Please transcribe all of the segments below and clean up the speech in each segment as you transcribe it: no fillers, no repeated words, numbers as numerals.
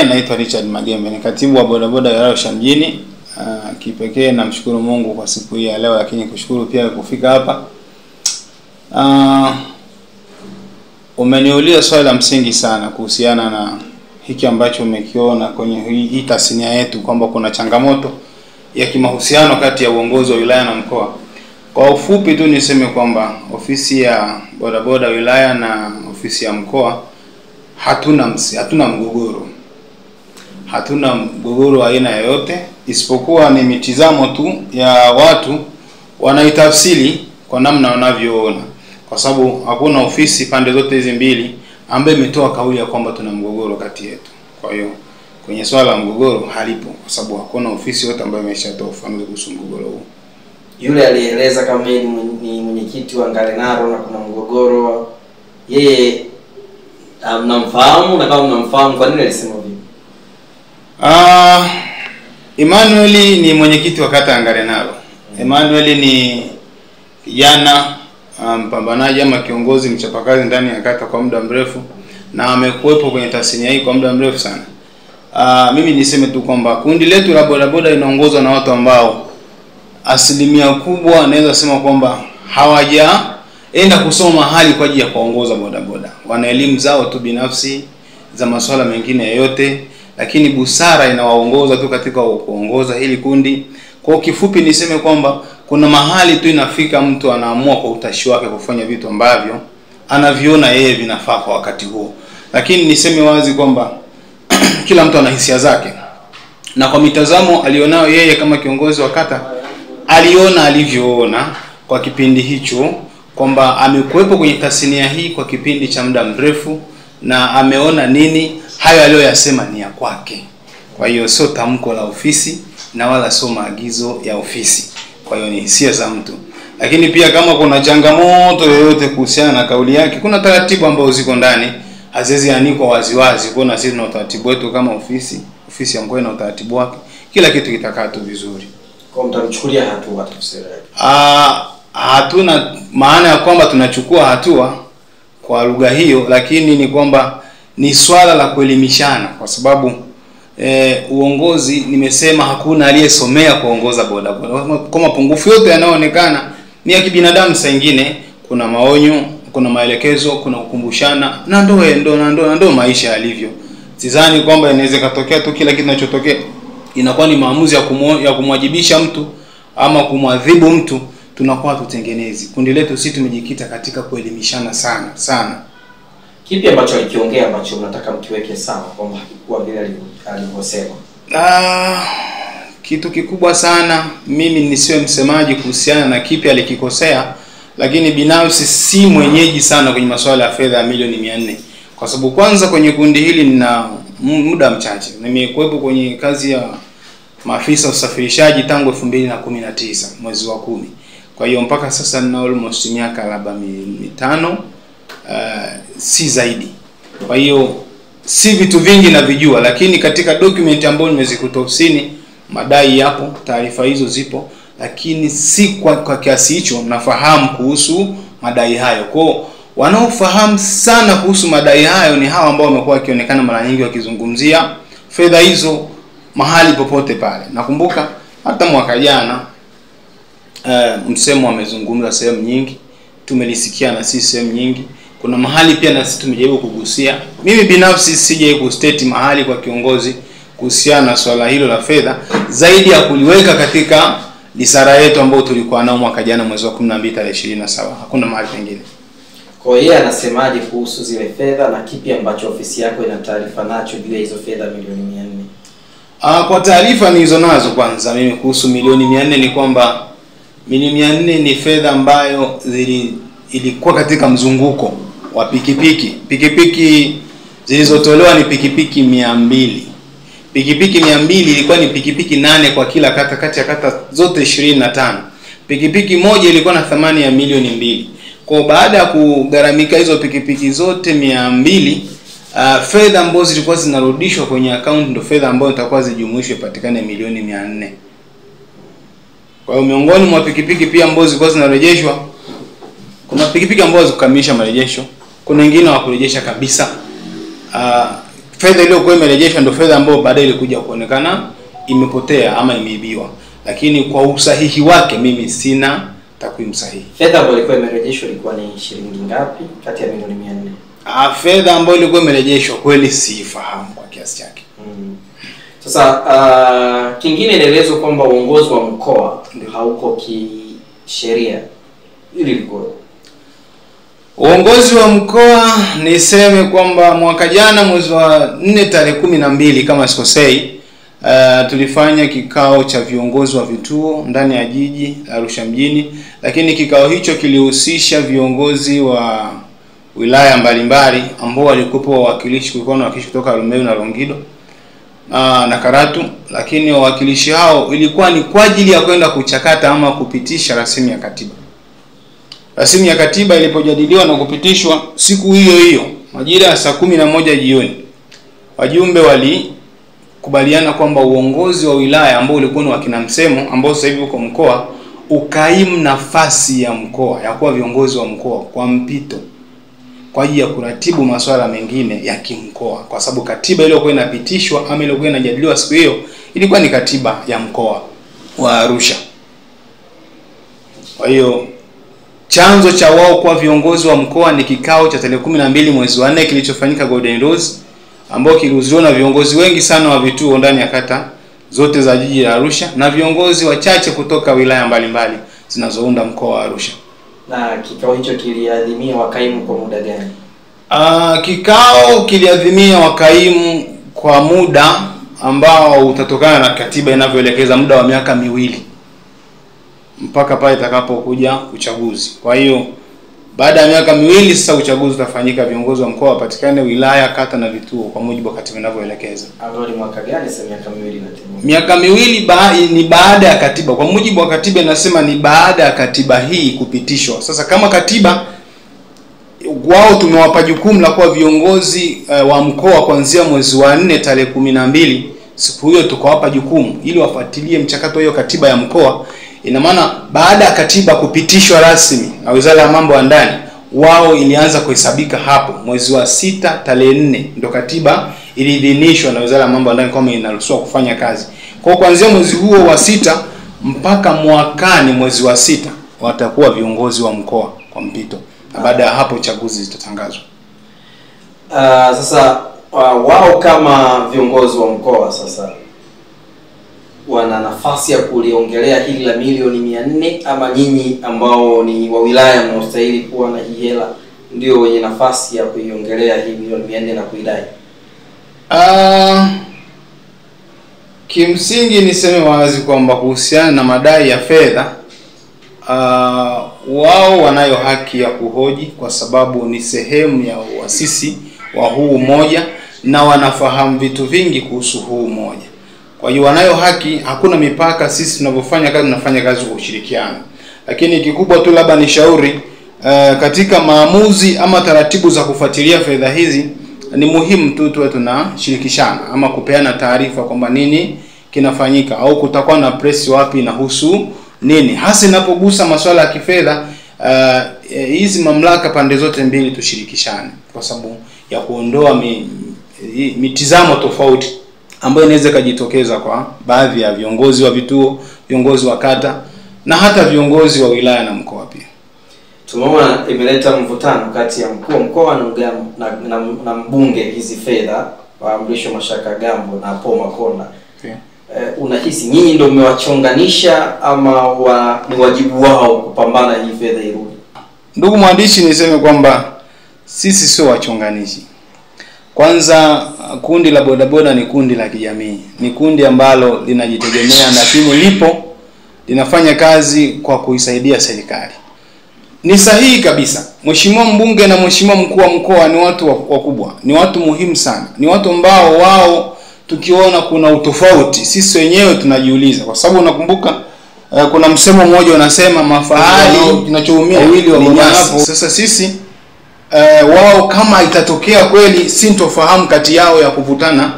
Naitwa Richard Magembe, ni katibu wa bodaboda ya Arusha mjini. Kipekee namshukuru Mungu kwa siku hii ya leo, lakini kushukuru pia kufika hapa. Umeniuliza swali la msingi sana kuhusiana na hiki ambacho umekiona kwenye hii tasnia yetu kwamba kuna changamoto ya kimahusiano kati ya uongozi wa wilaya na mkoa. Kwa ufupi tu niseme kwamba ofisi ya bodaboda wilaya na ofisi ya mkoa hatuna mgogoro. Hatuna mgogoro aina yoyote, isipokuwa ni mitizamo tu ya watu wanaitafsiri kwa namna wanavyoona. Kwa sababu hakuna ofisi pande zote hizi mbili ambaye imetoa kauli ya kwamba tuna mgogoro kati yetu. Kwa hiyo kwenye swala la mgogoro halipo, kwa sababu hakuna ofisi yote ambayo imeshatoa ufafanuzi kuhusu mgogoro huu. Yule alieleza kama ni mwenyekiti wa Ngarenaro na kuna mgogoro, yeye mnamfahamu, na kama mnamfahamu kwa nini alisema hivyo? Emmanuel ni mwenyekiti wa kata ya Ngarenaro. Emmanuel ni kijana mpambanaji ama kiongozi mchapakazi ndani ya kata kwa muda mrefu, na amekuwepo kwenye tasnia hii kwa muda mrefu sana. Mimi niseme tu kwamba kundi letu la bodaboda inaongozwa na watu ambao asilimia kubwa naweza sema kwamba hawajaenda kusoma mahali kwa ajili ya kuongoza bodaboda. Wana elimu zao tu binafsi za masuala mengine yote, lakini busara inawaongoza tu katika kuongoza hili kundi. Kwa kifupi niseme kwamba kuna mahali tu inafika mtu anaamua kwa utashi wake kufanya vitu ambavyo anaviona yeye vinafaa kwa wakati huo. Lakini niseme wazi kwamba kila mtu ana hisia zake, na kwa mitazamo alionao yeye kama kiongozi wa kata, aliona alivyoona kwa kipindi hicho kwamba amekuwepo kwenye tasnia hii kwa kipindi cha muda mrefu, na ameona nini hayo aliyoyasema ni ya kwake. Kwa hiyo sio tamko la ofisi na wala sio maagizo ya ofisi. Kwa hiyo ni hisia za mtu. Lakini pia kama kuna changamoto yoyote kuhusiana na kauli yake, kuna taratibu ambazo ziko ndani, haziwezi anikwa waziwazi. Kwa sisi tuna utaratibu wetu kama ofisi ya mkoa na utaratibu wake. Kila kitu kitakaa tu vizuri. Kwa mtamchukulia hatua tafsiri yake? Hatuna maana ya kwamba tunachukua hatua kwa lugha hiyo, lakini ni kwamba ni swala la kuelimishana, kwa sababu uongozi nimesema hakuna aliyesomea kuongoza bodaboda. Kwa mapungufu yote yanayoonekana ni ya kibinadamu, saa nyingine kuna maonyo, kuna maelekezo, kuna kukumbushana, na ndo maisha yalivyo. Sidhani kwamba inaweza katokea tu kila kitu kinachotokea inakuwa ni maamuzi ya kumwajibisha mtu ama kumwadhibu mtu. Tunakuwa tutengenezi. Kundi letu sisi tumejikita katika kuelimishana sana. Kipi ambacho alikiongea ambacho unataka mkiweke sawa kwamba hakikuwa vile alivyosema? Kitu kikubwa sana, mimi nisiwe msemaji kuhusiana na kipi alikikosea, lakini binafsi si mwenyeji sana kwenye masuala ya fedha ya milioni 400. Kwa sababu kwanza kwenye kundi hili nina muda mchache. Nimekuwepo kwenye kazi ya maafisa usafirishaji tangu 2019 mwezi wa 10. Kwa hiyo mpaka sasa nina almost miaka labda 5, si zaidi. Kwa hiyo si vitu vingi navijua, lakini katika document ambayo nimezikuta ofisini madai yapo, taarifa hizo zipo, lakini si kwa kiasi hicho nafahamu kuhusu madai hayo. Kwa wanaofahamu sana kuhusu madai hayo ni hawa ambao wamekuwa wakionekana mara nyingi wakizungumzia fedha hizo mahali popote pale. Nakumbuka hata mwaka jana msemo wamezungumza sehemu nyingi, tumelisikia na sisi sehemu nyingi. Kuna mahali pia na sisi tumejaribu kugusia. Mimi binafsi sije kustate mahali kwa kiongozi kuhusiana na swala hilo la fedha, zaidi ya kuliweka katika disara yetu ambayo tulikuwa nao mwaka jana mwezi wa 12 tarehe 27. Hakuna mahali pengine. Kwa hiyo anasemaje kuhusu zile fedha, na kipi ambacho ofisi yako ina taarifa nacho juu ya hizo fedha milioni 400? Kwa taarifa nilizo nazo kwanza mimi kuhusu milioni 400 ni kwamba milioni 400 ni fedha ambayo ilikuwa katika mzunguko wa pikipiki. Pikipiki zilizotolewa ni pikipiki 200. Pikipiki 200 ilikuwa ni pikipiki 8 kwa kila kata, kati ya kata zote 25. Pikipiki moja ilikuwa na thamani ya milioni 2. Kwa baada ya kugharamika hizo pikipiki zote 200, fedha ambazo zilikuwa zinarudishwa kwenye account ndio fedha ambazo zitakuwa zijumuishwe patikane milioni 400. Kwa hiyo miongoni mwa pikipiki pia ambazo zilikuwa zinarejeshwa, kuna pikipiki ambazo zikukamilisha marejesho, kuna wengine wa kurejesha kabisa. fedha iliyokuwa imerejeshwa ndio fedha ambayo baadaye ilikuja kuonekana imepotea ama imeibiwa. Lakini kwa usahihi wake mimi sina takwimu sahihi. Fedha ambayo ilikuwa imerejeshwa ilikuwa ni shilingi ngapi kati ya milioni 400? Fedha ambayo ilikuwa imerejeshwa kweli siifahamu kwa kiasi chake. Sasa kingine inaelezwa kwamba uongozi wa mkoa hauko kisheria. Hili liko. Uongozi wa mkoa niseme kwamba mwaka jana mwezi wa 4 tarehe 12 kama sikosei, tulifanya kikao cha viongozi wa vituo ndani ya jiji la Arusha mjini, lakini kikao hicho kilihusisha viongozi wa wilaya mbalimbali ambao walikuwa wawakilishi. Kulikuwa na wawakilishi kutoka Rumeru na Longido na Karatu, lakini wawakilishi hao ilikuwa ni kwa ajili ya kwenda kuchakata ama kupitisha rasimu ya katiba. Rasimu ya katiba ilipojadiliwa na kupitishwa siku hiyo hiyo majira ya saa 11 jioni, wajumbe walikubaliana kwamba uongozi wa wilaya ambao ulikuwa ni wa kina Msemo ambao sasa hivi uko mkoa ukaimu nafasi ya mkoa ya kuwa viongozi wa mkoa kwa mpito kwa ajili ya kuratibu masuala mengine ya kimkoa, kwa sababu katiba iliyokuwa inapitishwa ama iliyokuwa inajadiliwa siku hiyo ilikuwa ni katiba ya mkoa wa Arusha. Kwa hiyo chanzo cha wao kwa viongozi wa mkoa ni kikao cha tarehe 12 mwezi wa 4 kilichofanyika Golden Rose, ambao kilihudhuriwa na viongozi wengi sana wa vituo ndani ya kata zote za jiji la Arusha na viongozi wachache kutoka wilaya mbalimbali zinazounda mkoa wa Arusha. Na kikao hicho kiliadhimia wakaimu kwa muda gani? Kikao kiliadhimia wakaimu kwa muda ambao utatokana na katiba inavyoelekeza, muda wa miaka 2 mpaka pale itakapokuja uchaguzi. Kwa hiyo baada ya miaka 2 sasa uchaguzi utafanyika, viongozi wa mkoa wapatikane wilaya, kata na vituo kwa mujibu wa katiba inavyoelekeza. Hapo ni mwaka gani sasa miaka 2 inatimia? Miaka 2 ni baada ya katiba. Kwa mujibu wa katiba inasema ni baada ya katiba hii kupitishwa. Sasa kama katiba wao tumewapa jukumu la kuwa viongozi wa mkoa kuanzia mwezi wa 4 tarehe 12, siku hiyo tukawapa jukumu ili wafuatilie mchakato hiyo katiba ya mkoa. Ina maana baada ya katiba kupitishwa rasmi na Wizara ya Mambo ya Ndani, wao ilianza kuhesabika hapo mwezi wa 6 tarehe 4 ndio katiba iliidhinishwa na Wizara ya Mambo ya Ndani kama inaruhusiwa kufanya kazi. Kwa kuanzia mwezi huo wa 6 mpaka mwakani mwezi wa 6 watakuwa viongozi wa mkoa kwa mpito, na baada ya hapo chaguzi zitatangazwa. Sasa wao kama viongozi wa mkoa sasa wana nafasi ya kuliongelea hili la milioni 400, ama nyinyi ambao ni wa wilaya mnaostahili kuwa na hii hela ndio wenye nafasi ya kuiongelea hii milioni 400 na kuidai? Kimsingi niseme wazi kwamba kuhusiana na madai ya fedha, wao wanayo haki ya kuhoji kwa sababu ni sehemu ya uasisi wa huu umoja na wanafahamu vitu vingi kuhusu huu umoja. Kwa hiyo wanayo haki, hakuna mipaka. Sisi tunavyofanya kazi tunafanya kazi kwa ushirikiano. Lakini kikubwa tu labda ni shauri katika maamuzi ama taratibu za kufuatilia fedha hizi, ni muhimu tu tuwe tunashirikishana ama kupeana taarifa kwamba nini kinafanyika au kutakuwa na press wapi inahusu nini. Hasa inapogusa masuala ya kifedha, hizi mamlaka pande zote mbili tushirikishane kwa sababu ya kuondoa mitizamo tofauti ambayo inaweza kujitokeza kwa baadhi ya viongozi wa vituo, viongozi wa kata na hata viongozi wa wilaya na mkoa pia. Tumeona imeleta mvutano kati ya mkuu wa mkoa na mbunge hizi fedha wa Mrisho Mashaka Gambo na Paul Makonda. Yeah. Unahisi nyinyi ndio mmewachonganisha ama ni wajibu wao kupambana hii fedha irudi? Ndugu mwandishi, niseme kwamba sisi sio wachonganishi. Kwanza, kundi la bodaboda ni kundi la kijamii. Ni kundi ambalo linajitegemea, lakini lipo linafanya kazi kwa kuisaidia serikali. Ni sahihi kabisa. Mheshimiwa mbunge na mheshimiwa mkuu wa mkoa ni watu wakubwa, ni watu muhimu sana. Ni watu ambao wao tukiona kuna utofauti, sisi wenyewe tunajiuliza, kwa sababu unakumbuka kuna msemo mmoja unasema mafahali kinachoumia wawili wa hapo. Sasa sisi wao kama itatokea kweli sintofahamu kati yao ya kuvutana,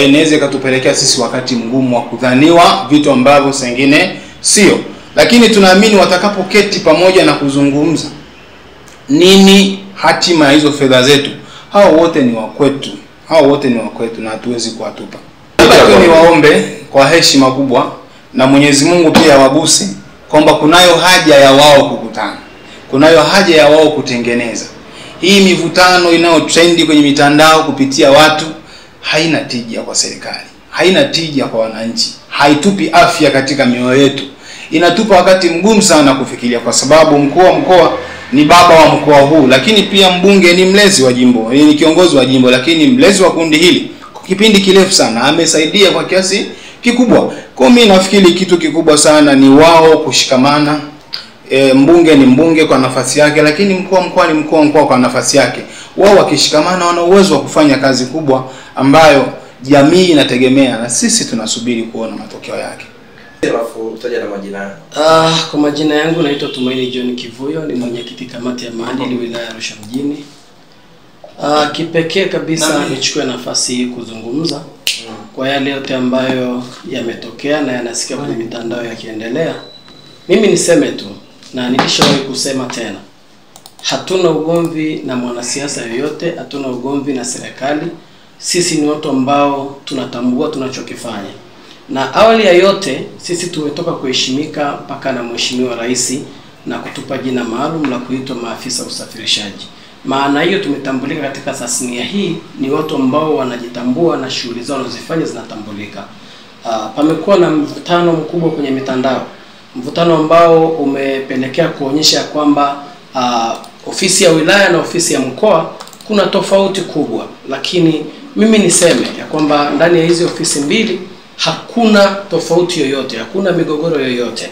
inaweza ikatupelekea sisi wakati mgumu wa kudhaniwa vitu ambavyo sengine sio. Lakini tunaamini watakapoketi pamoja na kuzungumza nini hatima ya hizo fedha zetu, hao wote ni wa kwetu, Hao wote ni wakwetu na hatuwezi kuwatupa. Labda niwaombe kwa heshima kubwa na Mwenyezi Mungu pia waguse kwamba kunayo haja ya wao kukutana. Kunayo haja ya wao kutengeneza. Hii mivutano inayotrendi kwenye mitandao kupitia watu haina tija kwa serikali. Haina tija kwa wananchi. Haitupi afya katika mioyo yetu. Inatupa wakati mgumu sana kufikiria kwa sababu mkuu wa mkoa ni baba wa mkoa huu, lakini pia mbunge ni mlezi wa jimbo, ni kiongozi wa jimbo, lakini mlezi wa kundi hili kwa kipindi kirefu sana amesaidia kwa kiasi kikubwa. Kwa mimi nafikiri kitu kikubwa sana ni wao kushikamana. Mbunge ni mbunge kwa nafasi yake, lakini mkuu wa mkoa ni mkuu wa mkoa kwa nafasi yake. Wao wakishikamana wana uwezo wa kufanya kazi kubwa ambayo jamii inategemea na sisi tunasubiri kuona matokeo yake. Alafu utaja na majina. Kwa majina yangu naitwa Tumaini John Kivuyo, ni mwenyekiti kamati ya maadili wilaya ya Arusha mjini. Kipekee kabisa nichukue nafasi hii kuzungumza kwa yale yote ambayo yametokea na yanasikia kwenye mitandao yakiendelea. Mimi niseme tu na nilishawahi kusema tena. Hatuna ugomvi na mwanasiasa yoyote, hatuna ugomvi na serikali. Sisi ni watu ambao tunatambua tunachokifanya. Na awali ya yote sisi tumetoka kuheshimika mpaka na Mheshimiwa Rais na kutupa jina maalum la kuitwa maafisa usafirishaji. Maana hiyo tumetambulika katika tasnia hii ni watu ambao wanajitambua na shughuli zao wanazofanya zinatambulika. Pamekuwa na mvutano mkubwa kwenye mitandao. Mvutano ambao umepelekea kuonyesha kwamba ofisi ya wilaya na ofisi ya mkoa kuna tofauti kubwa, lakini mimi niseme ya kwamba ndani ya hizi ofisi mbili hakuna tofauti yoyote, hakuna migogoro yoyote.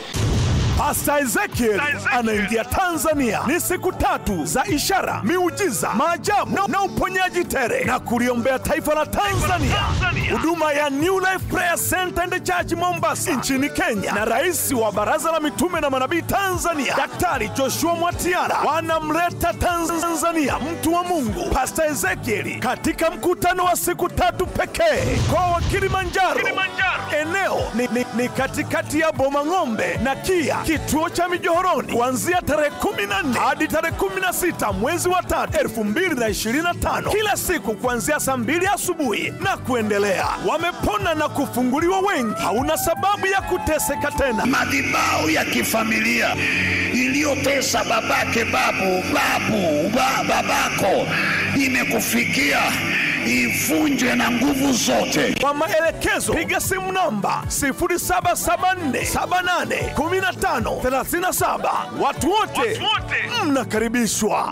Pastor Ezekiel anaingia Tanzania. Ni siku 3 za ishara, miujiza, maajabu na uponyaji tere na kuliombea taifa la Tanzania. Huduma ya New Life Prayer Center and Church Mombasa nchini Kenya na rais wa Baraza la Mitume na Manabii Tanzania Daktari Joshua Mwatiara wanamleta Tanzania mtu wa Mungu Pastor Ezekiel katika mkutano wa siku 3 pekee kwa wa Kilimanjaro. Eneo ni katikati ya Bomang'ombe na Kia, kituo cha Mijohoroni, kuanzia tarehe 14 hadi tarehe 16 mwezi wa 3 2025, kila siku kuanzia saa 2 asubuhi na kuendelea. Wamepona na kufunguliwa wengi. Hauna sababu ya kuteseka tena. Madhabahu ya kifamilia iliyotesa babake babako imekufikia, ivunjwe na nguvu zote. Kwa maelekezo piga simu namba 0774781537. Watu wote mnakaribishwa.